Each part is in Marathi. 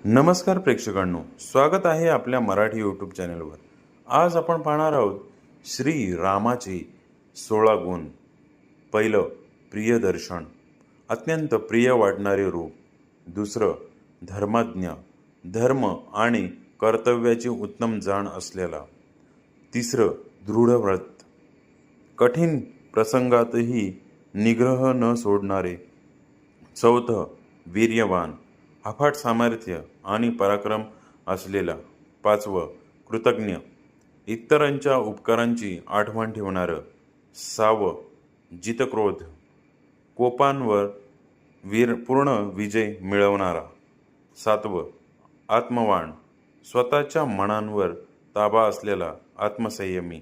नमस्कार प्रेक्षकांनो, स्वागत आहे आपल्या मराठी यूट्यूब चॅनलवर। आज आपण पाहणार आहोत श्री रामाचे 16 गुण। पहिलं, प्रियदर्शन, अत्यंत प्रिय वाटणारे रूप। दुसरं, धर्मज्ञ, धर्म आणि कर्तव्याची उत्तम जाण असलेला। तिसरं, दृढव्रत, कठीण प्रसंगातही निग्रह न सोडणारे। चौथं, वीर्यवान, अफाट सामर्थ्य आणि पराक्रम असलेला। पाचवं, कृतज्ञ, इतरांच्या उपकारांची आठवण ठेवणारं। सहावं, जितक्रोध, कोपांवर पूर्ण विजय मिळवणारा। सातवं, आत्मवान, स्वतःच्या मनांवर ताबा असलेला आत्मसंयमी।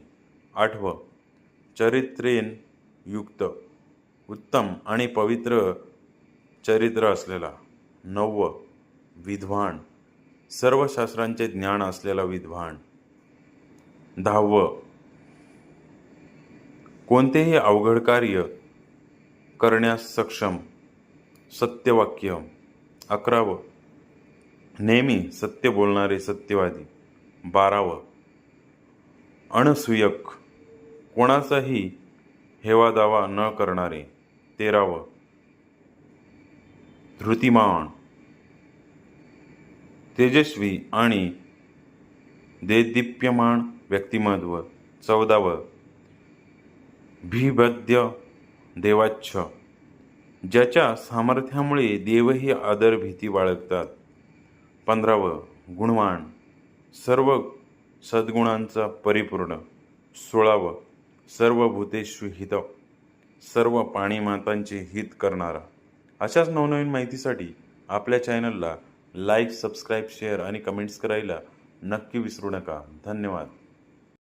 आठवं, चरित्रेन युक्त, उत्तम आणि पवित्र चरित्र असलेला। नववं, विद्वान, सर्व शास्त्रांचे ज्ञान असलेला विद्वान। दहावं, कोणतेही अवघड कार्य करण्यास सक्षम, सत्यवाक्य। अकरावं, नेहमी सत्य बोलणारे सत्यवादी। बारावं, अनसूयक, कोणाचाही हेवादावा न करणारे। तेरावं, धृतिमान, तेजस्वी आणि देदीप्यमान व्यक्तिमत्व। चौदावं, भीभत्य देवाच्छ, ज्याच्या सामर्थ्यामुळे देवही आदर भीती बाळगतात। 15वं, गुणवान, सर्व सद्गुणांचा परिपूर्ण। 16वं, सर्व भूतेषु हित, सर्व प्राणिमात्रांचे हित करणारा। अशाच नवनवीन माहितीसाठी आपल्या चॅनलला लाईक, सबस्क्राईब, शेअर आणि कमेंट्स करायला नक्की विसरू नका। धन्यवाद।